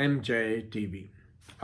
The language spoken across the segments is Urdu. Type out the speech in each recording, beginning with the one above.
MJ TV।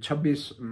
26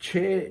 6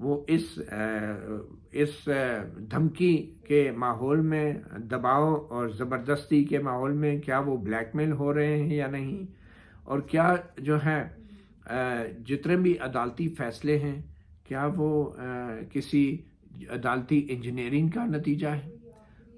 وہ اس دھمکی کے ماحول میں، دباؤ اور زبردستی کے ماحول میں، کیا وہ بلیک میل ہو رہے ہیں یا نہیں، اور کیا جو ہے جتنے بھی عدالتی فیصلے ہیں کیا وہ کسی عدالتی انجینئرنگ کا نتیجہ ہے.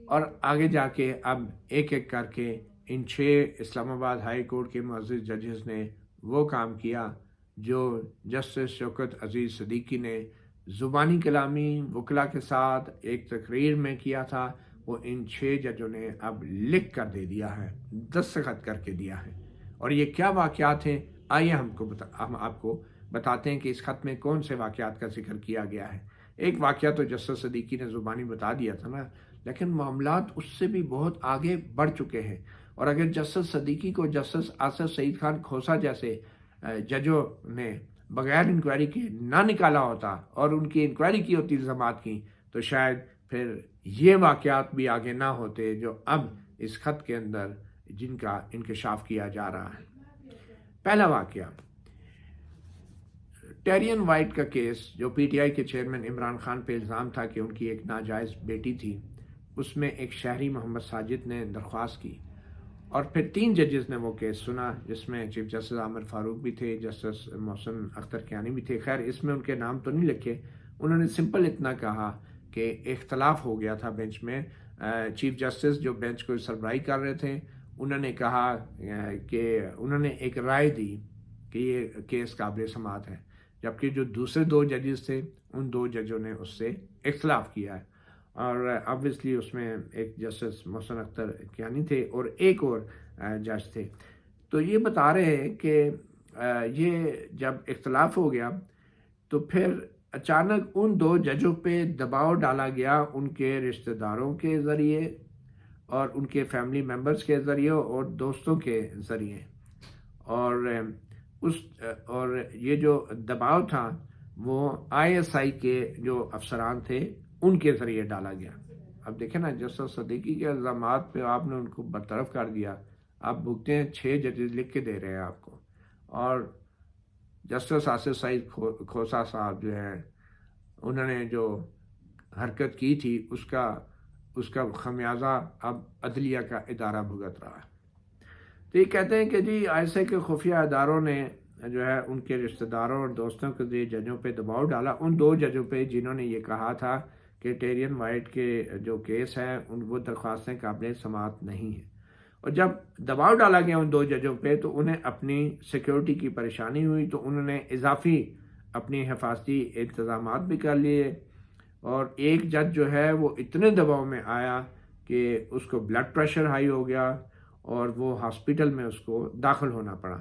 اور آگے جا کے اب ایک ایک کر کے ان 6 اسلام آباد ہائی کورٹ کے معزز ججز نے وہ کام کیا جو جسٹس شوکت عزیز صدیقی نے زبانی کلامی وکلا کے ساتھ ایک تقریر میں کیا تھا، وہ ان 6 ججوں نے اب لکھ کر دے دیا ہے، دستخط کر کے دیا ہے. اور یہ کیا واقعات ہیں، آئیے ہم آپ کو بتاتے ہیں کہ اس خط میں کون سے واقعات کا ذکر کیا گیا ہے. ایک واقعہ تو جسٹس صدیقی نے زبانی بتا دیا تھا نا، لیکن معاملات اس سے بھی بہت آگے بڑھ چکے ہیں. اور اگر جسٹس صدیقی کو جسٹس آصف سعید خان کھوسہ جیسے ججوں نے بغیر انکوائری کے نہ نکالا ہوتا اور ان کی انکوائری کی ہوتی الزامات کی، تو شاید پھر یہ واقعات بھی آگے نہ ہوتے جو اب اس خط کے اندر جن کا انکشاف کیا جا رہا ہے. پہلا واقعہ ٹیرین وائٹ کا کیس، جو پی ٹی آئی کے چیئرمین عمران خان پہ الزام تھا کہ ان کی ایک ناجائز بیٹی تھی. اس میں ایک شہری محمد ساجد نے درخواست کی اور پھر 3 ججز نے وہ کیس سنا، جس میں چیف جسٹس عامر فاروق بھی تھے، جسٹس محسن اختر کیانی بھی تھے. خیر اس میں ان کے نام تو نہیں لکھے، انہوں نے سمپل اتنا کہا کہ اختلاف ہو گیا تھا بینچ میں. چیف جسٹس جو بینچ کو سربراہی کر رہے تھے انہوں نے کہا کہ انہوں نے ایک رائے دی کہ یہ کیس قابل سماعت ہے، جبکہ جو دوسرے 2 ججز تھے ان 2 ججوں نے اس سے اختلاف کیا ہے. اور آبویسلی اس میں ایک جسٹس محسن اختر کیانی تھے اور ایک اور جج تھے. تو یہ بتا رہے ہیں کہ یہ جب اختلاف ہو گیا تو پھر اچانک ان 2 ججوں پہ دباؤ ڈالا گیا ان کے رشتہ داروں کے ذریعے اور ان کے فیملی ممبرز کے ذریعے اور دوستوں کے ذریعے. اور یہ جو دباؤ تھا وہ آئی ایس آئی کے جو افسران تھے ان کے ذریعے ڈالا گیا. اب دیکھیں نا، جسٹس صدیقی کے الزامات پہ آپ نے ان کو برطرف کر دیا، آپ بھگتے ہیں 6 ججز لکھ کے دے رہے ہیں آپ کو، اور جسٹس آصف سعید کھوسہ صاحب جو ہیں انہوں نے جو حرکت کی تھی اس کا خمیازہ اب عدلیہ کا ادارہ بھگت رہا ہے. تو یہ کہتے ہیں کہ جی آئی ایس آئی کے خفیہ اداروں نے جو ہے ان کے رشتہ داروں اور دوستوں کے ذریعے ججوں پہ دباؤ ڈالا، ان 2 ججوں پہ جنہوں نے یہ کہا تھا کہ ٹیرین وائٹ کے جو کیس ہیں وہ درخواستیں قابل سماعت نہیں ہیں. اور جب دباؤ ڈالا گیا ان 2 ججوں پہ تو انہیں اپنی سیکیورٹی کی پریشانی ہوئی، تو انہوں نے اضافی اپنی حفاظتی انتظامات بھی کر لیے. اور ایک جج جو ہے وہ اتنے دباؤ میں آیا کہ اس کو بلڈ پریشر ہائی ہو گیا اور وہ ہاسپٹل میں اس کو داخل ہونا پڑا.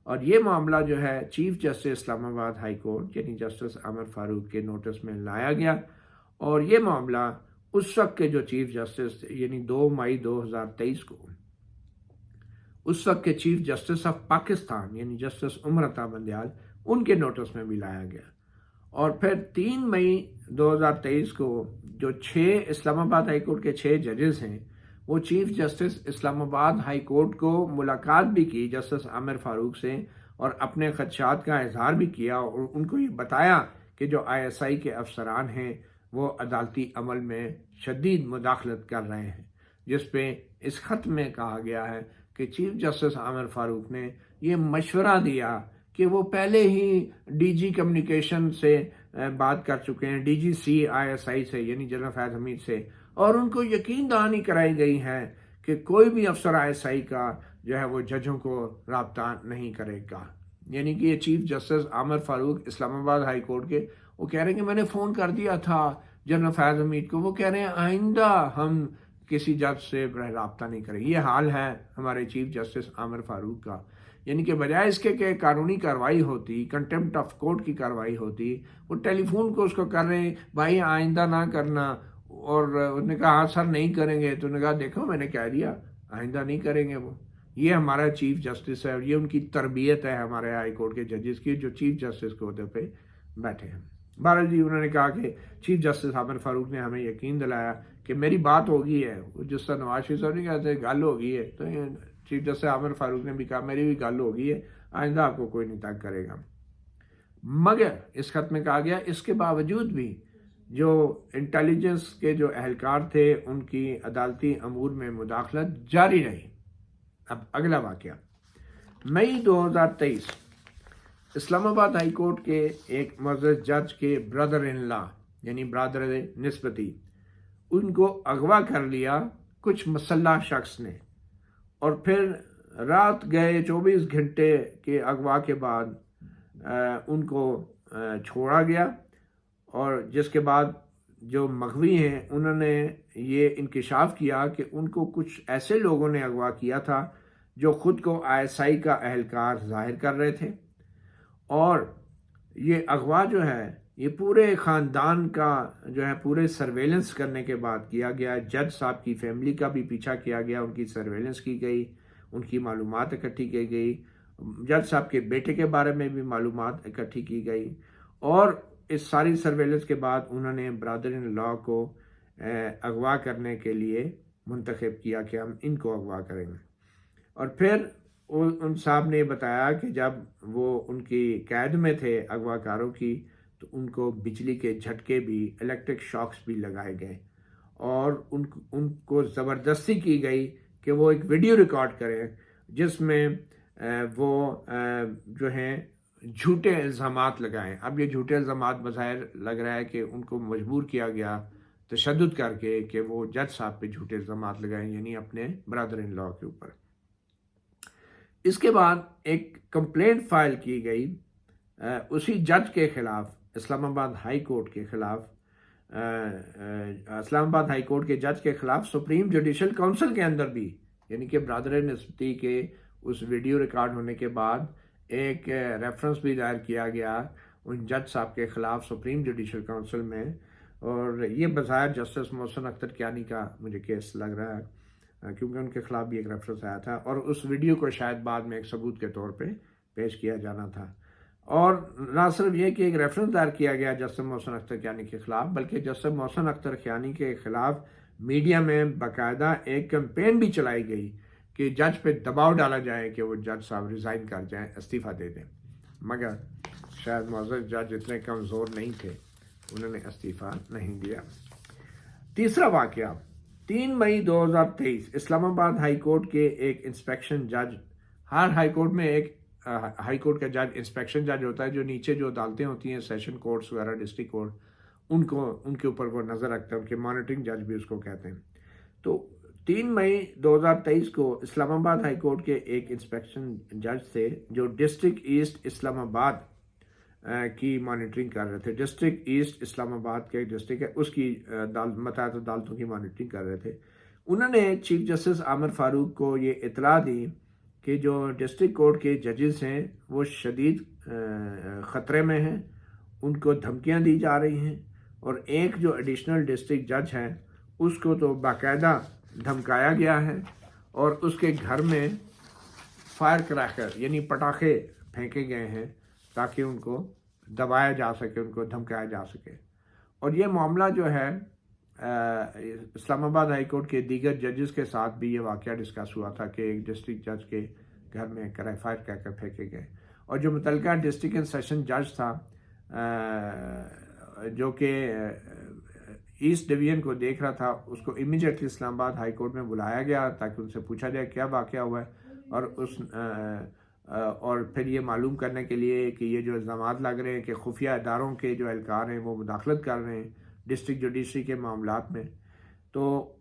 اور یہ معاملہ جو ہے چیف جسٹس اسلام آباد ہائی کورٹ یعنی جسٹس عامر فاروق کے نوٹس میں لایا گیا. اور یہ معاملہ اس وقت کے جو چیف جسٹس یعنی 2 مئی 2023 کو اس وقت کے چیف جسٹس آف پاکستان یعنی جسٹس عمر عطا بندیال ان کے نوٹس میں بھی لایا گیا. اور پھر 3 مئی 2023 کو جو 6 اسلام آباد ہائی کورٹ کے 6 ججز ہیں وہ چیف جسٹس اسلام آباد ہائی کورٹ کو ملاقات بھی کی جسٹس عامر فاروق سے اور اپنے خدشات کا اظہار بھی کیا اور ان کو یہ بتایا کہ جو آئی ایس آئی کے افسران ہیں وہ عدالتی عمل میں شدید مداخلت کر رہے ہیں، جس پہ اس خط میں کہا گیا ہے کہ چیف جسٹس عامر فاروق نے یہ مشورہ دیا کہ وہ پہلے ہی ڈی جی کمیونیکیشن سے بات کر چکے ہیں، D G C I S I سے یعنی جنرل فیض حمید سے، اور ان کو یقین دہانی کرائی گئی ہے کہ کوئی بھی افسر آئی ایس آئی کا جو ہے وہ ججوں کو رابطہ نہیں کرے گا. یعنی کہ یہ چیف جسٹس عامر فاروق اسلام آباد ہائی کورٹ کے وہ کہہ رہے ہیں کہ میں نے فون کر دیا تھا جنرل فیض حمید کو، وہ کہہ رہے ہیں آئندہ ہم کسی جج سے رابطہ نہیں کریں. یہ حال ہے ہمارے چیف جسٹس عامر فاروق کا. یعنی کہ بجائے اس کے کہ قانونی کارروائی ہوتی، کنٹمپٹ آف کورٹ کی کارروائی ہوتی، وہ ٹیلی فون کو اس کو کر رہے ہیں بھائی آئندہ نہ کرنا. اور انہوں نے کہا ہاں سر نہیں کریں گے، تو انہوں نے کہا دیکھو میں نے کہہ دیا آئندہ نہیں کریں گے. وہ یہ ہمارا چیف جسٹس ہے اور یہ ان کی تربیت ہے ہمارے ہائی کورٹ کے ججز کی جو چیف جسٹس کے عہدے پہ بیٹھے ہیں. بہرحال جی انہوں نے کہا کہ چیف جسٹس عامر فاروق نے ہمیں یقین دلایا کہ میری بات ہو گئی ہے. جس طرح نواز شریف صاحب نے کہتے گل ہو گئی ہے، تو چیف جسٹس عامر فاروق نے بھی کہا میری بھی گل ہو گئی ہے، آئندہ آپ کو کوئی نہیں تنگ کرے گا. مگر اس خط میں کہا گیا اس کے باوجود بھی جو انٹیلیجنس کے جو اہلکار تھے ان کی عدالتی امور میں مداخلت جاری رہی۔ اب اگلا واقعہ، مئی 2023 اسلام آباد ہائی کورٹ کے ایک معزز جج کے برادر ان لا یعنی برادر نسبتی ان کو اغوا کر لیا کچھ مسلح شخص نے، اور پھر رات گئے 24 گھنٹے کے اغوا کے بعد ان کو چھوڑا گیا، اور جس کے بعد جو مغوی ہیں انہوں نے یہ انکشاف کیا کہ ان کو کچھ ایسے لوگوں نے اغوا کیا تھا جو خود کو ISI کا اہلکار ظاہر کر رہے تھے، اور یہ اغوا جو ہے یہ پورے خاندان کا جو ہے پورے سرویلنس کرنے کے بعد کیا گیا۔ جج صاحب کی فیملی کا بھی پیچھا کیا گیا، ان کی سرویلنس کی گئی، ان کی معلومات اکٹھی کی گئی، جج صاحب کے بیٹے کے بارے میں بھی معلومات اکٹھی کی گئی، اور اس ساری سرویلنس کے بعد انہوں نے برادر ان لا کو اغوا کرنے کے لیے منتخب کیا کہ ہم ان کو اغوا کریں گے۔ اور پھر ان صاحب نے بتایا کہ جب وہ ان کی قید میں تھے اغوا کاروں کی تو ان کو بجلی کے جھٹکے بھی، الیکٹرک شاکس بھی لگائے گئے، اور ان کو زبردستی کی گئی کہ وہ ایک ویڈیو ریکارڈ کریں جس میں وہ جو ہیں جھوٹے الزامات لگائیں۔ اب یہ جھوٹے الزامات بظاہر لگ رہا ہے کہ ان کو مجبور کیا گیا تشدد کر کے کہ وہ جج صاحب پہ جھوٹے الزامات لگائیں، یعنی اپنے برادر ان لا کے اوپر۔ اس کے بعد ایک کمپلینٹ فائل کی گئی اسی جج کے خلاف، اسلام آباد ہائی کورٹ کے خلاف، اسلام آباد ہائی کورٹ کے جج کے خلاف سپریم جوڈیشل کونسل کے اندر بھی، یعنی کہ برادر نسبتی کے اس ویڈیو ریکارڈ ہونے کے بعد ایک ریفرنس بھی دائر کیا گیا ان جج صاحب کے خلاف سپریم جوڈیشل کونسل میں، اور یہ بظاہر جسٹس محسن اختر کیانی کا مجھے کیس لگ رہا ہے، کیونکہ ان کے خلاف بھی ایک ریفرنس آیا تھا، اور اس ویڈیو کو شاید بعد میں ایک ثبوت کے طور پہ پیش کیا جانا تھا۔ اور نہ صرف یہ کہ ایک ریفرنس دائر کیا گیا جسٹس محسن اختر کیانی کے خلاف، بلکہ جسٹس محسن اختر کیانی کے خلاف میڈیا میں باقاعدہ ایک کمپین بھی چلائی گئی کہ جج پہ دباؤ ڈالا جائے کہ وہ جج صاحب ریزائن کر جائیں، استعفیٰ دے دیں، مگر شاید معزز جج اتنے کمزور نہیں تھے، انہوں نے استعفیٰ نہیں دیا۔ تیسرا واقعہ، 3 مئی 2023 اسلام آباد ہائی کورٹ کے ایک انسپیکشن جج، ہر ہائی کورٹ میں ایک ہائی کورٹ کا جج انسپیکشن جج ہوتا ہے جو نیچے جو عدالتیں ہوتی ہیں سیشن کورٹس وغیرہ، ڈسٹرکٹ کورٹ، ان کے اوپر وہ نظر رکھتا ہے، ان کے مانیٹرنگ جج بھی اس کو کہتے ہیں۔ تو 3 مئی 2023 کو اسلام آباد ہائی کورٹ کے ایک انسپیکشن جج تھے جو ڈسٹرکٹ ایسٹ اسلام آباد کی مانیٹرنگ کر رہے تھے۔ ڈسٹرکٹ ایسٹ اسلام آباد کے ڈسٹرکٹ ہے اس کی متعدد عدالتوں کی مانیٹرنگ کر رہے تھے۔ انہوں نے چیف جسٹس عامر فاروق کو یہ اطلاع دی کہ جو ڈسٹرکٹ کورٹ کے ججز ہیں وہ شدید خطرے میں ہیں، ان کو دھمکیاں دی جا رہی ہیں، اور ایک جو ایڈیشنل ڈسٹرکٹ جج ہے اس کو تو باقاعدہ دھمکایا گیا ہے، اور اس کے گھر میں فائر کریکر یعنی پٹاخے پھینکے گئے ہیں تاکہ ان کو دبایا جا سکے، ان کو دھمکایا جا سکے۔ اور یہ معاملہ جو ہے اسلام آباد ہائی کورٹ کے دیگر ججز کے ساتھ بھی یہ واقعہ ڈسکس ہوا تھا کہ ایک ڈسٹرکٹ جج کے گھر میں فائر کریکر پھینکے گئے، اور جو متعلقہ ڈسٹرکٹ اینڈ سیشن جج تھا جو کہ ایسٹ ڈویژن کو دیکھ رہا تھا، اس کو امیڈیٹلی اسلام آباد ہائی کورٹ میں بلایا گیا تاکہ ان سے پوچھا جائے کیا واقعہ ہوا ہے، اور پھر یہ معلوم کرنے کے لیے کہ یہ جو الزامات لگ رہے ہیں کہ خفیہ اداروں کے جو اہلکار ہیں وہ مداخلت کر رہے ہیں ڈسٹرکٹ جوڈیشری کے معاملات میں، تو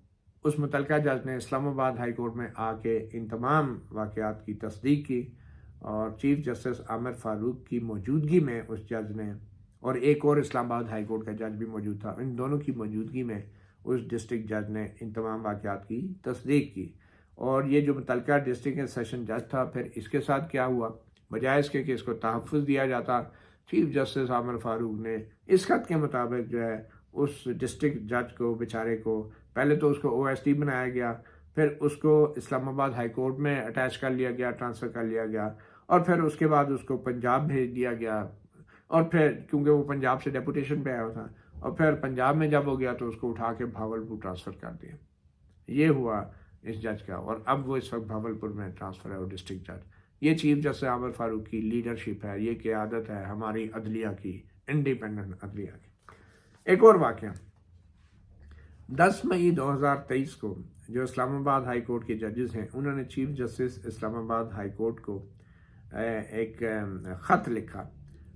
اس متعلقہ جج نے اسلام آباد ہائی کورٹ میں آ کے ان تمام واقعات کی تصدیق کی، اور چیف جسٹس عامر فاروق کی موجودگی میں اس جج نے، اور ایک اور اسلام آباد ہائی کورٹ کا جج بھی موجود تھا، ان دونوں کی موجودگی میں اس ڈسٹرکٹ جج نے ان تمام واقعات کی تصدیق کی۔ اور یہ جو متعلقہ ڈسٹرکٹ اینڈ سیشن جج تھا، پھر اس کے ساتھ کیا ہوا، بجائے اس کے کہ اس کو تحفظ دیا جاتا، چیف جسٹس عامر فاروق نے اس خط کے مطابق جو ہے اس ڈسٹرکٹ جج کو بیچارے کو پہلے تو اس کو OSD بنایا گیا، پھر اس کو اسلام آباد ہائی کورٹ میں اٹیچ کر لیا گیا، ٹرانسفر کر لیا گیا، اور پھر اس کے بعد اس کو پنجاب بھیج دیا گیا، اور پھر کیونکہ وہ پنجاب سے ڈیپوٹیشن پہ آیا تھا، اور پھر پنجاب میں جب ہو گیا تو اس کو اٹھا کے بھاولپور ٹرانسفر کر دیا۔ یہ ہوا اس جج کا، اور اب وہ اس وقت بھاولپور میں ٹرانسفر ہے وہ ڈسٹرکٹ جج۔ یہ چیف جسٹس عامر فاروق کی لیڈرشپ ہے، یہ قیادت ہے ہماری عدلیہ کی، انڈیپینڈنٹ عدلیہ کی۔ ایک اور واقعہ، 10 مئی 2023 کو جو اسلام آباد ہائی کورٹ کے ججز ہیں انہوں نے چیف جسٹس اسلام آباد ہائی کورٹ کو ایک خط لکھا،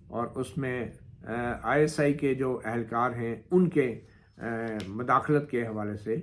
اور اس میں ISI کے جو اہلکار ہیں ان کے مداخلت کے حوالے سے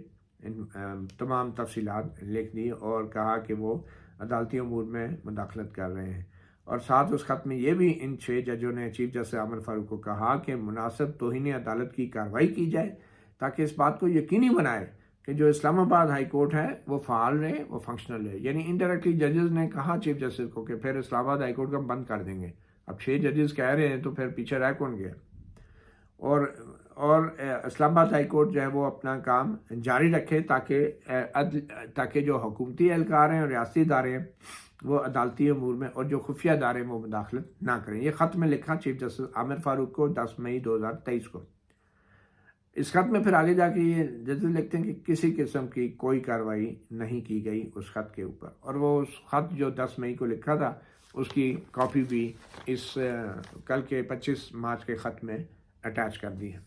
تمام تفصیلات لکھ دی، اور کہا کہ وہ عدالتی امور میں مداخلت کر رہے ہیں۔ اور ساتھ اس خط میں یہ بھی ان 6 ججوں نے چیف جسٹس عامر فاروق کو کہا کہ مناسب توہین عدالت کی کارروائی کی جائے تاکہ اس بات کو یقینی بنائے کہ جو اسلام آباد ہائی کورٹ ہے وہ فعال رہے، وہ فنکشنل رہے۔ یعنی انڈائریکٹلی ججز نے کہا چیف جسٹس کو کہ پھر اسلام آباد ہائی کورٹ کو ہم بند کر دیں گے۔ اب 6 ججز کہہ رہے ہیں تو پھر پیچھے رہ کون گیا؟ اور اسلام آباد ہائی کورٹ جو ہے وہ اپنا کام جاری رکھے تاکہ جو حکومتی اہلکار ہیں اور ریاستی ادارے ہیں وہ عدالتی امور میں اور جو خفیہ ادارے وہ مداخلت نہ کریں۔ یہ خط میں لکھا چیف جسٹس عامر فاروق کو 10 مئی 2023 کو۔ اس خط میں پھر آگے جا کے یہ ججز لکھتے ہیں کہ کسی قسم کی کوئی کارروائی نہیں کی گئی اس خط کے اوپر، اور وہ اس خط جو 10 مئی کو لکھا تھا اس کی کاپی بھی اس کل کے 25 مارچ کے خط میں اٹیچ کر دی ہے،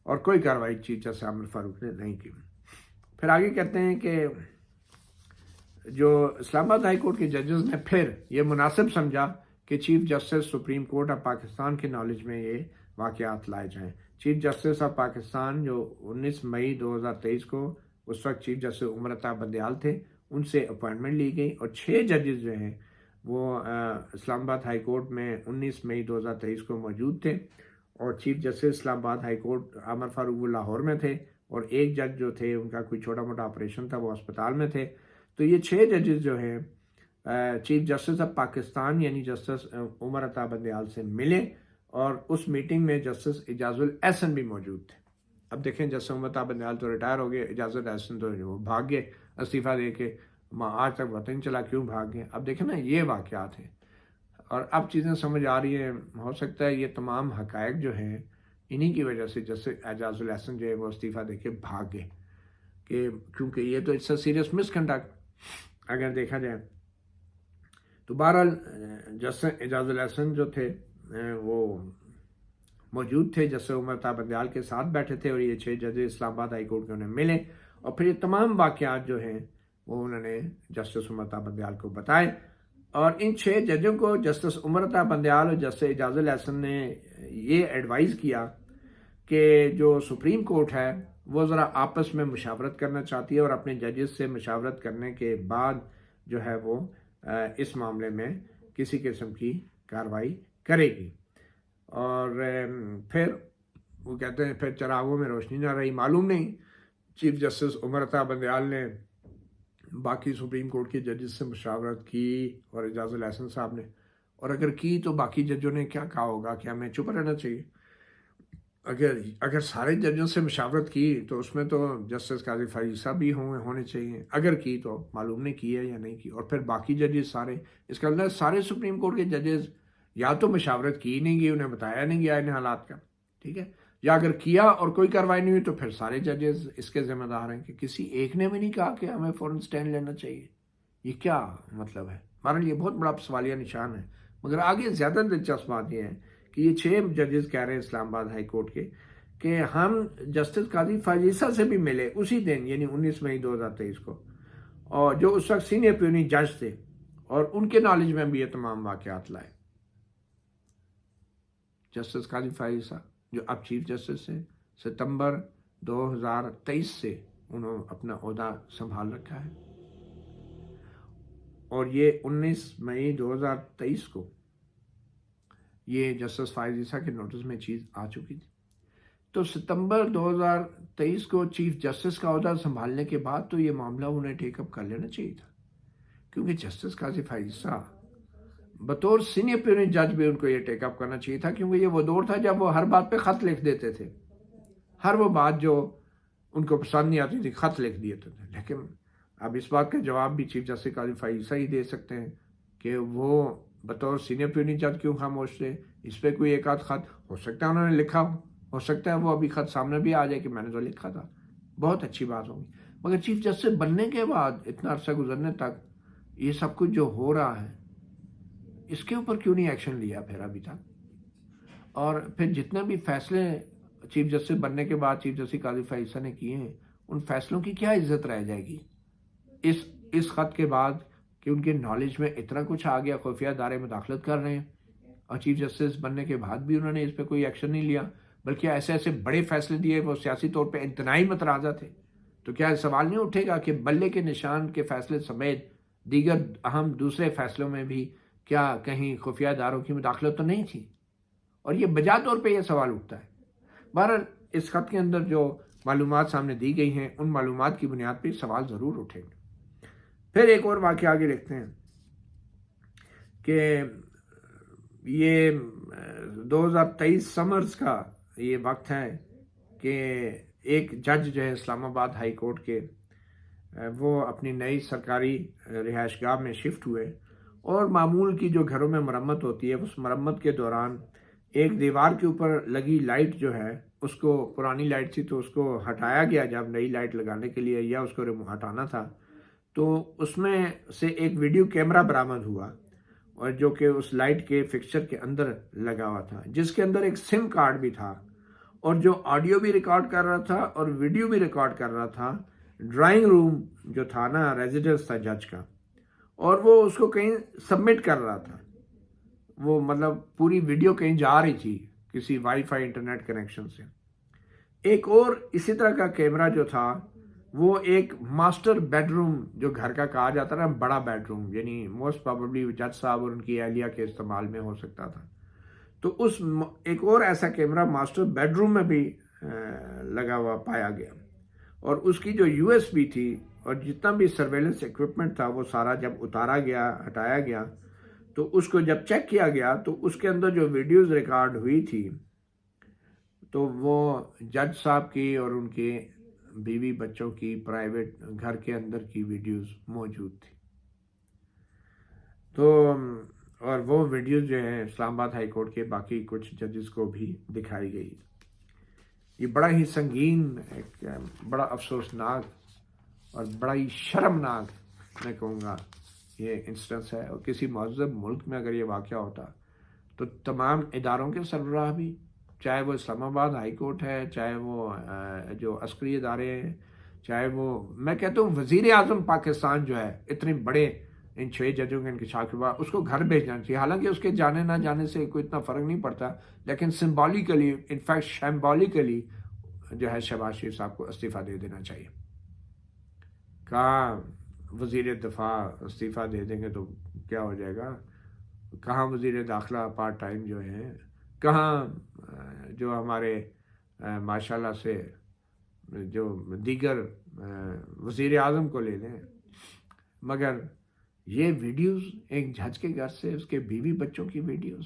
اور کوئی کارروائی چیف جسٹس عامر فاروق نے نہیں کی۔ پھر آگے کہتے ہیں کہ جو اسلام آباد ہائی کورٹ کے ججز نے پھر یہ مناسب سمجھا کہ chief justice supreme court of Pakistan کے نالج میں یہ واقعات لائے جائیں۔ چیف جسٹس آف پاکستان جو 19 مئی 2023 کو اس وقت چیف جسٹس عمر عطا بندیال تھے، ان سے اپوائنٹمنٹ لی گئی، اور 6 ججز جو ہیں وہ اسلام آباد ہائی کورٹ میں 19 مئی 2023 کو موجود تھے، اور چیف جسٹس اسلام آباد ہائی کورٹ عامر فاروق وہ لاہور میں تھے، اور ایک جج جو تھے ان کا کوئی چھوٹا موٹا آپریشن تھا وہ اسپتال میں تھے۔ تو یہ 6 ججز جو ہیں چیف جسٹس آف پاکستان یعنی جسٹس عمر عطا بندیال سے ملے، اور اس میٹنگ میں جسٹس اعجاز الاحسن بھی موجود تھے۔ اب دیکھیں جسٹس عمر عطا بندیال تو ریٹائر ہو گئے، اعجاز الاحسن تو وہ بھاگ گئے استعفیٰ دے کے، آج تک پتہ نہیں چلا کیوں بھاگ گئے۔ اب دیکھیں نا یہ واقعات ہیں، اور اب چیزیں سمجھ آ رہی ہیں۔ ہو سکتا ہے یہ تمام حقائق جو ہیں انہی کی وجہ سے جسٹس اعجاز الاحسن جو ہے وہ استعفیٰ دے کے بھاگ گئے، کہ کیونکہ یہ تو it's a serious misconduct اگر دیکھا جائے تو۔ بہرحال جسٹس اعجاز الاحسن جو تھے وہ موجود تھے، جسٹس عمر عطا بندیال کے ساتھ بیٹھے تھے، اور یہ 6 ججز اسلام آباد ہائی کورٹ کے انہیں ملے، اور پھر یہ تمام واقعات جو ہیں وہ انہوں نے جسٹس عمر عطا بندیال کو بتائے۔ اور ان 6 ججوں کو جسٹس عمر عطا بندیال اور جسٹس اعجاز الاحسن نے یہ ایڈوائز کیا کہ جو سپریم کورٹ ہے وہ ذرا آپس میں مشاورت کرنا چاہتی ہے، اور اپنے ججز سے مشاورت کرنے کے بعد جو ہے وہ اس معاملے میں کسی قسم کی کارروائی کرے گی۔ اور پھر وہ کہتے ہیں پھر چراغوں میں روشنی نہ رہی، معلوم نہیں چیف جسٹس عمر عطا بندیال نے باقی سپریم کورٹ کے ججز سے مشاورت کی اور اعجاز الاحسن صاحب نے، اور اگر کی تو باقی ججوں نے کیا کہا ہوگا کہ ہمیں چپ رہنا چاہیے۔ اگر سارے ججوں سے مشاورت کی تو اس میں تو جسٹس قاضی فائز صاحب بھی ہونے چاہیے، اگر کی تو معلوم نہیں کی ہے یا نہیں کی۔ اور پھر باقی ججز سارے، اس کا مطلب سارے سپریم کورٹ کے ججز یا تو مشاورت کی نہیں گئی، انہیں بتایا نہیں گیا ان حالات کا، ٹھیک ہے، یا اگر کیا اور کوئی کارروائی نہیں ہوئی تو پھر سارے ججز اس کے ذمہ دار ہیں کہ کسی ایک نے بھی نہیں کہا کہ ہمیں فوراً سٹینڈ لینا چاہیے۔ یہ کیا مطلب ہے؟ ہمارے لیے بہت بڑا سوالیہ نشان ہے۔ مگر آگے زیادہ دلچسپ بات یہ ہے کہ یہ 6 ججز کہہ رہے ہیں اسلام آباد ہائی کورٹ کے کہ ہم جسٹس قاضی فائز سے بھی ملے اسی دن یعنی 19 مئی 2023 کو، اور جو اس وقت سینئر پیونی جج تھے، اور ان کے نالج میں بھی یہ تمام واقعات لائے۔ جسٹس قاضی فائز صاحب جو اب چیف جسٹس ہیں، ستمبر 2023 سے انہوں نے اپنا عہدہ سنبھال رکھا ہے، اور یہ 19 مئی 2023 کو یہ جسٹس فائز عیسیٰ کے نوٹس میں چیز آ چکی تھی۔ تو ستمبر 2023 کو چیف جسٹس کا عہدہ سنبھالنے کے بعد تو یہ معاملہ انہیں ٹیک اپ کر لینا چاہیے تھا، کیونکہ جسٹس قاضی فائز عیسیٰ بطور سینئر پیونی جج بھی ان کو یہ ٹیک اپ کرنا چاہیے تھا، کیونکہ یہ وہ دور تھا جب وہ ہر بات پہ خط لکھ دیتے تھے، ہر وہ بات جو ان کو پسند نہیں آتی تھی خط لکھ دیتے تھے۔ لیکن اب اس بات کا جواب بھی چیف جسٹس قاضی فائز عیسیٰ ہی دے سکتے ہیں کہ وہ بطور سینئر پیونی جج کیوں خاموش تھے۔ اس پہ کوئی ایک آدھ خط ہو سکتا ہے انہوں نے لکھا ہو سکتا ہے وہ ابھی خط سامنے بھی آ جائے کہ میں نے تو لکھا تھا، بہت اچھی بات ہوگی۔ مگر چیف جسٹس بننے کے بعد اتنا عرصہ گزرنے تک یہ سب کچھ جو ہو رہا ہے اس کے اوپر کیوں نہیں ایکشن لیا پھر ابھی تک؟ اور پھر جتنے بھی فیصلے چیف جسٹس بننے کے بعد چیف جسٹس قاضی فائز عیسیٰ نے کیے ہیں، ان فیصلوں کی کیا عزت رہ جائے گی اس خط کے بعد کہ ان کے نالج میں اتنا کچھ آ گیا، خفیہ ادارے مداخلت کر رہے ہیں، اور چیف جسٹس بننے کے بعد بھی انہوں نے اس پہ کوئی ایکشن نہیں لیا، بلکہ ایسے ایسے بڑے فیصلے دیے وہ سیاسی طور پہ انتہائی متنازع تھے۔ تو کیا سوال نہیں اٹھے گا کہ بلے کے نشان کے فیصلے سمیت دیگر اہم دوسرے فیصلوں میں بھی کیا کہیں خفیہ اداروں کی مداخلت تو نہیں تھی؟ اور یہ بجا طور پہ یہ سوال اٹھتا ہے۔ بہرحال اس خط کے اندر جو معلومات سامنے دی گئی ہیں، ان معلومات کی بنیاد پہ سوال ضرور اٹھیں گے۔ پھر ایک اور واقعہ آگے لکھتے ہیں کہ یہ 2023 سمرز کا یہ وقت ہے کہ ایک جج جو ہے اسلام آباد ہائی کورٹ کے، وہ اپنی نئی سرکاری رہائش گاہ میں شفٹ ہوئے، اور معمول کی جو گھروں میں مرمت ہوتی ہے، اس مرمت کے دوران ایک دیوار کے اوپر لگی لائٹ جو ہے، اس کو پرانی لائٹ تھی تو اس کو ہٹایا گیا جب نئی لائٹ لگانے کے لیے، یا اس کو ہٹانا تھا، تو اس میں سے ایک ویڈیو کیمرہ برآمد ہوا، اور جو کہ اس لائٹ کے فکسچر کے اندر لگا ہوا تھا، جس کے اندر ایک سم کارڈ بھی تھا، اور جو آڈیو بھی ریکارڈ کر رہا تھا اور ویڈیو بھی ریکارڈ کر رہا تھا ڈرائنگ روم جو تھا نا، ریزیڈنس تھا جج کا، اور وہ اس کو کہیں سبمٹ کر رہا تھا، وہ مطلب پوری ویڈیو کہیں جا رہی تھی کسی وائی فائی انٹرنیٹ کنیکشن سے۔ ایک اور اسی طرح کا کیمرہ جو تھا، وہ ایک ماسٹر بیڈ روم جو گھر کا کہا جاتا نا، بڑا بیڈ روم، یعنی موسٹ پروبیبلی جج صاحب اور ان کی اہلیہ کے استعمال میں ہو سکتا تھا، تو اس ایک اور ایسا کیمرہ ماسٹر بیڈ روم میں بھی لگا ہوا پایا گیا، اور اس کی جو یو ایس بی تھی اور جتنا بھی سرویلنس ایکوپمنٹ تھا، وہ سارا جب اتارا گیا، ہٹایا گیا، تو اس کو جب چیک کیا گیا تو اس کے اندر جو ویڈیوز ریکارڈ ہوئی تھی، تو وہ جج صاحب کی اور ان کے بیوی بچوں کی پرائیویٹ گھر کے اندر کی ویڈیوز موجود تھی۔ تو اور وہ ویڈیوز جو ہیں اسلام آباد ہائی کورٹ کے باقی کچھ ججز کو بھی دکھائی گئی۔ یہ بڑا ہی سنگین، ایک بڑا افسوسناک اور بڑا ہی شرمناک میں کہوں گا یہ انسٹنس ہے، اور کسی مہذب ملک میں اگر یہ واقعہ ہوتا تو تمام اداروں کے سربراہ بھی، چاہے وہ اسلام آباد ہائی کورٹ ہے، چاہے وہ جو عسکری ادارے ہیں، چاہے وہ میں کہتا ہوں وزیر اعظم پاکستان جو ہے، اتنے بڑے ان 6 ججوں کے انکشاف کے بعد اس کو گھر بھیجنا چاہیے۔ حالانکہ اس کے جانے نہ جانے سے کوئی اتنا فرق نہیں پڑتا، لیکن سمبولیکلی، انفیکٹ شیمبولیکلی جو ہے شہباز شریف صاحب کو استعفیٰ دے دینا چاہیے۔ کہاں وزیر دفاع استعفیٰ دے دیں گے تو کیا ہو جائے گا؟ کہاں وزیر داخلہ پارٹ ٹائم جو ہیں، کہاں جو ہمارے ماشاءاللہ سے جو دیگر وزیر اعظم کو لے لیں، مگر یہ ویڈیوز ایک جج کے گھر سے، اس کے بیوی بچوں کی ویڈیوز،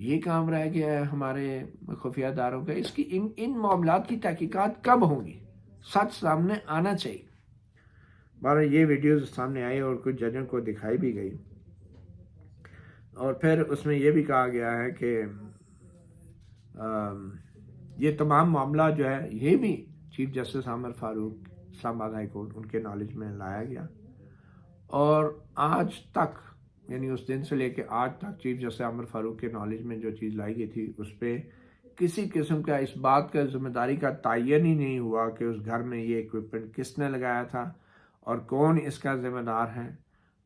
یہ کام رہ گیا ہے ہمارے خفیہ اداروں کا۔ اس کی ان معاملات کی تحقیقات کب ہوں گی؟ سچ سامنے آنا چاہیے۔ بہرحال یہ ویڈیوز سامنے آئی اور کچھ ججوں کو دکھائی بھی گئی، اور پھر اس میں یہ بھی کہا گیا ہے کہ یہ تمام معاملہ جو ہے یہ بھی چیف جسٹس عامر فاروق اسلام آباد ہائی کورٹ ان کے نالج میں لایا گیا، اور آج تک یعنی اس دن سے لے کے آج تک چیف جسٹس عامر فاروق کے نالج میں جو چیز لائی گئی تھی، اس پہ کسی قسم کا اس بات کا ذمہ داری کا تعین ہی نہیں ہوا کہ اس گھر میں یہ ایکوپمنٹ کس نے لگایا تھا، اور کون اس کا ذمہ دار ہے،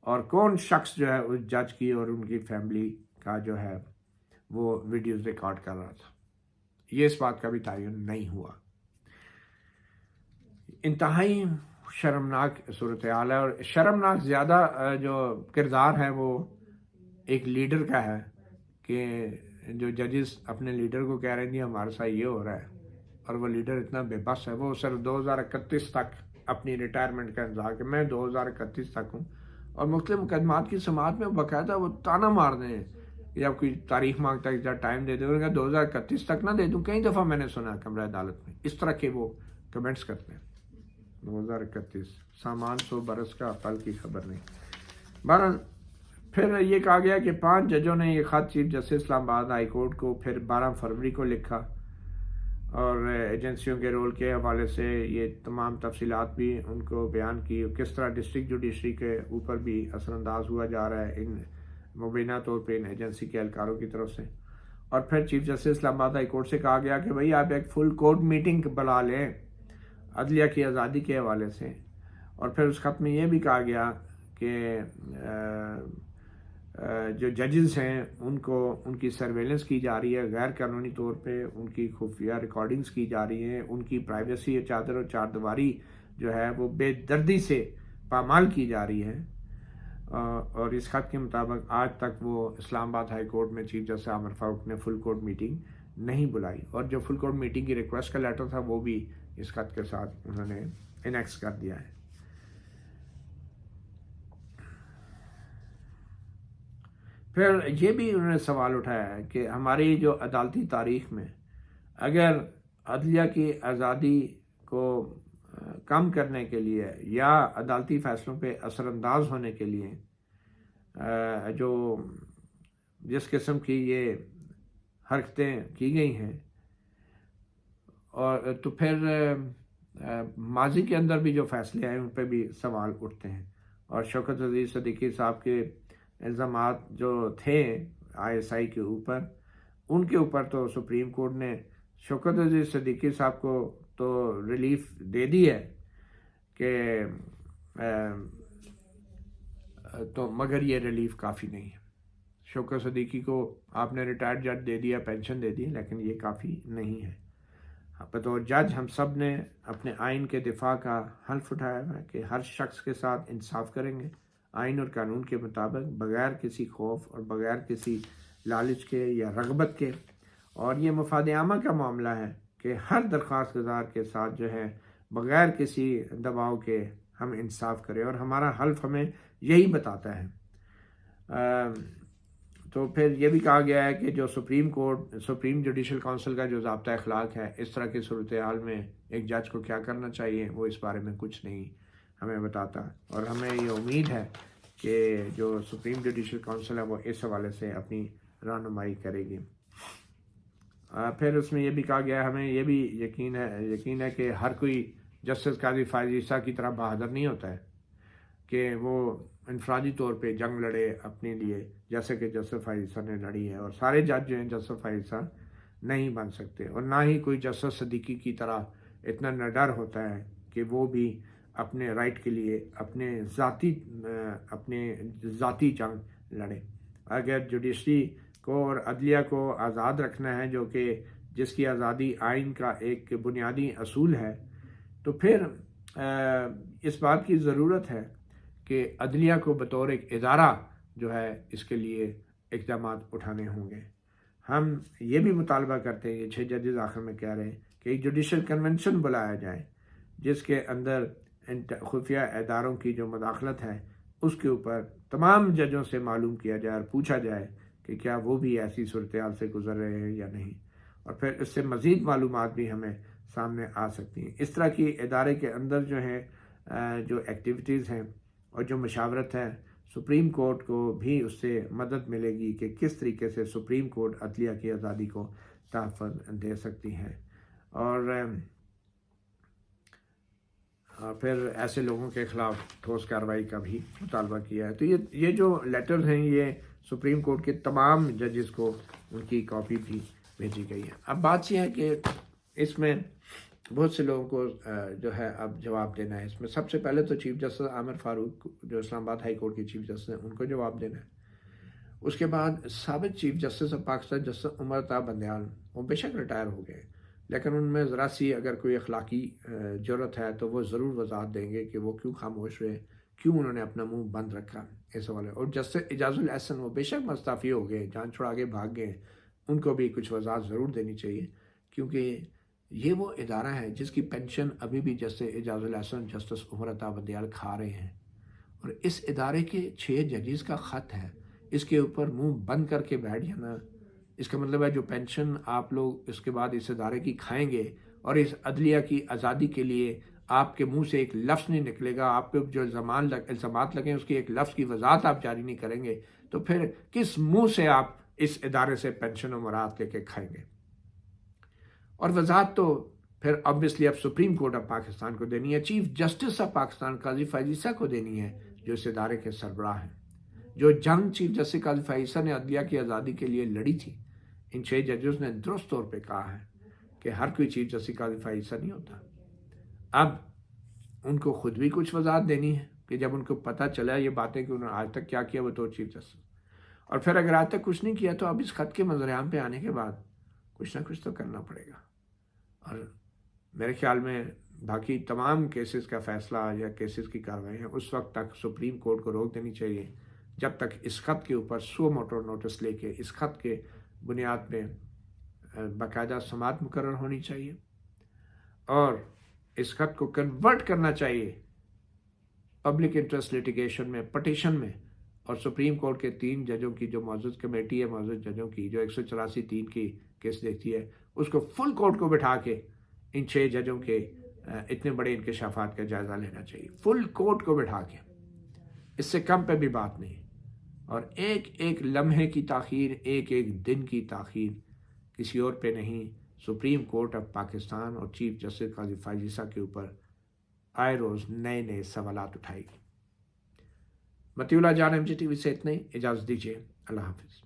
اور کون شخص جو ہے اس جج کی اور ان کی فیملی کا جو ہے وہ ویڈیوز ریکارڈ کر رہا تھا۔ یہ اس بات کا بھی تعین نہیں ہوا۔ انتہائی شرمناک صورتحال ہے، اور شرمناک زیادہ جو کردار ہے وہ ایک لیڈر کا ہے کہ جو ججز اپنے لیڈر کو کہہ رہے ہیں جی ہمارے ساتھ یہ ہو رہا ہے، اور وہ لیڈر اتنا بے بس ہے، وہ صرف 2031 تک اپنی ریٹائرمنٹ کا انتظار کہ میں 2031 تک ہوں، اور مختلف مقدمات کی سماعت میں باقاعدہ وہ تانا مار دیں ہیں، جب کوئی تاریخ مانگتا ہے ٹائم دے دیں، انہوں نے کہا 2031 تک نہ دے دوں۔ کئی دفعہ میں نے سنا کمرہ عدالت میں اس طرح کے وہ کمنٹس کرتے ہیں، 2031 سامان 100 برس کا پل کی خبر نہیں۔ بہرحال پھر یہ کہا گیا کہ 5 ججوں نے یہ خط چیف جسٹس اسلام آباد ہائی کورٹ کو پھر 12 فروری کو لکھا، اور ایجنسیوں کے رول کے حوالے سے یہ تمام تفصیلات بھی ان کو بیان کی، کس طرح ڈسٹرکٹ جوڈیشری کے اوپر بھی اثر انداز ہوا جا رہا ہے ان مبینہ طور پہ ان ایجنسی کے اہلکاروں کی طرف سے. اور پھر چیف جسٹس اسلام آباد ہائی کورٹ سے کہا گیا کہ بھئی آپ ایک فل کورٹ میٹنگ بلا لیں عدلیہ کی آزادی کے حوالے سے. اور پھر اس خط میں یہ بھی کہا گیا کہ جو ججز ہیں ان کی سرویلنس کی جا رہی ہے غیر قانونی طور پہ، ان کی خفیہ ریکارڈنگز کی جا رہی ہیں، ان کی پرائیویسی چادر و چار دیواری جو ہے وہ بے دردی سے پامال کی جا رہی ہے. اور اس خط کے مطابق آج تک وہ اسلام آباد ہائی کورٹ میں چیف جسٹس عامر فاروق نے فل کورٹ میٹنگ نہیں بلائی، اور جو فل کورٹ میٹنگ کی ریکویسٹ کا لیٹر تھا وہ بھی اس خط کے ساتھ انہوں نے انیکس کر دیا ہے. پھر یہ بھی انہوں نے سوال اٹھایا ہے کہ ہماری جو عدالتی تاریخ میں اگر عدلیہ کی آزادی کو کم کرنے کے لیے یا عدالتی فیصلوں پہ اثر انداز ہونے کے لیے جو جس قسم کی یہ حرکتیں کی گئی ہیں، اور تو پھر ماضی کے اندر بھی جو فیصلے آئے ان پہ بھی سوال اٹھتے ہیں. اور شوکت عزیز صدیقی صاحب کے الزامات جو تھے ISI کے اوپر، ان کے اوپر تو سپریم کورٹ نے شوکت عزیز صدیقی صاحب کو تو ریلیف دے دی ہے کہ تو مگر یہ ریلیف کافی نہیں ہے. شوکت صدیقی کو آپ نے ریٹائرڈ جج دے دیا، پینشن دے دی، لیکن یہ کافی نہیں ہے. بطور جج ہم سب نے اپنے آئین کے دفاع کا حلف اٹھایا ہے کہ ہر شخص کے ساتھ انصاف کریں گے آئین اور قانون کے مطابق، بغیر کسی خوف اور بغیر کسی لالچ کے یا رغبت کے. اور یہ مفاد عامہ کا معاملہ ہے کہ ہر درخواست گزار کے ساتھ جو ہے بغیر کسی دباؤ کے ہم انصاف کریں، اور ہمارا حلف ہمیں یہی بتاتا ہے. تو پھر یہ بھی کہا گیا ہے کہ جو سپریم جوڈیشل کونسل کا جو ضابطہ اخلاق ہے، اس طرح کی صورتحال میں ایک جج کو کیا کرنا چاہیے، وہ اس بارے میں کچھ نہیں ہمیں بتاتا. اور ہمیں یہ امید ہے کہ جو سپریم جوڈیشل کونسل ہے وہ اس حوالے سے اپنی رہنمائی کرے گی. پھر اس میں یہ بھی کہا گیا ہے ہمیں یہ بھی یقین ہے کہ ہر کوئی جسٹس قاضی فائز عیسیٰ کی طرح بہادر نہیں ہوتا ہے کہ وہ انفرادی طور پہ جنگ لڑے اپنے لیے، جیسے کہ جسٹس فائز عیسیٰ نے لڑی ہے. اور سارے جج جو ہیں جسٹس فائز عیسیٰ نہیں بن سکتے، اور نہ ہی کوئی جسٹس صدیقی کی طرح اتنا نڈر ہوتا ہے کہ وہ بھی اپنے رائٹ کے لیے اپنے ذاتی جنگ لڑے. اگر جوڈیشری کو اور عدلیہ کو آزاد رکھنا ہے، جو کہ جس کی آزادی آئین کا ایک بنیادی اصول ہے، تو پھر اس بات کی ضرورت ہے کہ عدلیہ کو بطور ایک ادارہ جو ہے اس کے لیے اقدامات اٹھانے ہوں گے. ہم یہ بھی مطالبہ کرتے ہیں، یہ 6 ججز آخر میں کہہ رہے ہیں کہ ایک جوڈیشل کنونشن بلایا جائے جس کے اندر خفیہ اداروں کی جو مداخلت ہے اس کے اوپر تمام ججوں سے معلوم کیا جائے اور پوچھا جائے کہ کیا وہ بھی ایسی صورتحال سے گزر رہے ہیں یا نہیں. اور پھر اس سے مزید معلومات بھی ہمیں سامنے آ سکتی ہیں. اس طرح کی ادارے کے اندر جو ہے جو ایکٹیویٹیز ہیں اور جو مشاورت ہے، سپریم کورٹ کو بھی اس سے مدد ملے گی کہ کس طریقے سے سپریم کورٹ عدلیہ کی آزادی کو تحفظ دے سکتی ہے. اور پھر ایسے لوگوں کے خلاف ٹھوس کارروائی کا بھی مطالبہ کیا ہے. تو یہ جو لیٹرز ہیں یہ سپریم کورٹ کے تمام ججز کو ان کی کاپی بھی بھیجی گئی ہے. اب بات یہ ہے کہ اس میں بہت سے لوگوں کو جو ہے اب جواب دینا ہے. اس میں سب سے پہلے تو چیف جسٹس عامر فاروق جو اسلام آباد ہائی کورٹ کے چیف جسٹس ہیں ان کو جواب دینا ہے. اس کے بعد سابق chief justice of Pakistan justice Umar Ata Bandial, وہ بے شک ریٹائر ہو گئے لیکن ان میں ذرا سی اگر کوئی اخلاقی جرت ہے تو وہ ضرور وضاحت دیں گے کہ وہ کیوں خاموش ہوئے، کیوں انہوں نے اپنا منہ بند رکھا اس حوالے. اور جسٹس اعجاز الاحسن وہ بے شک مستعفی ہو گئے، جان چھڑا کے بھاگ گئے، ان کو بھی کچھ وضاحت ضرور دینی چاہیے کیونکہ یہ وہ ادارہ ہے جس کی پینشن ابھی بھی جسٹس اعجاز الاحسن جسٹس عمر عطا بندیال کھا رہے ہیں. اور اس ادارے کے 6 ججز کا خط ہے، اس کے اوپر منہ بند کر کے بیٹھ جانا، اس کا مطلب ہے جو پینشن آپ لوگ اس کے بعد اس ادارے کی کھائیں گے اور اس عدلیہ کی آزادی کے لیے آپ کے منہ سے ایک لفظ نہیں نکلے گا، آپ پہ جو الزامات لگیں اس کی ایک لفظ کی وضاحت آپ جاری نہیں کریں گے، تو پھر کس منہ سے آپ اس ادارے سے پینشن و مراد لے کے کھائیں گے. اور وضاحت تو پھر obviously اب سپریم کورٹ آف پاکستان کو دینی ہے، چیف جسٹس آف پاکستان قاضی فائز عیسیٰ کو دینی ہے جو اس ادارے کے سربراہ ہیں. جو جنگ چیف جسٹس قاضی عیسیٰ نے عدلیہ کی آزادی کے لیے لڑی تھی، ان 6 ججز نے درست طور پہ کہا ہے کہ ہر کوئی چیف جسٹس قاضی عیسیٰ نہیں ہوتا۔ اب ان کو خود بھی کچھ وضاحت دینی ہے کہ جب ان کو پتہ چلا یہ باتیں کہ انہوں نے آج تک کیا کیا بطور چیف جسٹس، اور پھر اگر آج تک کچھ نہیں کیا تو اب اس خط کے منظر عام پہ آنے کے بعد کچھ نہ کچھ تو کرنا پڑے گا۔ اور میرے خیال میں باقی تمام کیسز کا فیصلہ یا کیسز کی کارروائیاں اس وقت تک سپریم کورٹ کو روک دینی چاہیے جب تک اس خط کے اوپر سو موٹو نوٹس لے کے اس خط کے بنیاد پہ باقاعدہ سماعت مقرر ہونی چاہیے، اور اس خط کو کنورٹ کرنا چاہیے پبلک انٹرسٹ لیٹیگیشن میں، پٹیشن میں، اور سپریم کورٹ کے 3 ججوں کی جو معزز کمیٹی ہے، معزز ججوں کی جو 184(3) کی کیس دیکھتی ہے، اس کو فل کورٹ کو بٹھا کے ان 6 ججوں کے اتنے بڑے انکشافات کا جائزہ لینا چاہیے، فل کورٹ کو بٹھا کے، اس سے کم پہ بھی بات نہیں۔ اور ایک ایک لمحے کی تاخیر، ایک ایک دن کی تاخیر کسی اور پہ نہیں، سپریم کورٹ آف پاکستان اور چیف جسٹس قاضی فائز عیسیٰ کے اوپر آئے روز نئے نئے سوالات اٹھائے گی۔ مطیع اللہ جان MJ TV سے اتنا ہی، اجازت دیجیے، اللہ حافظ۔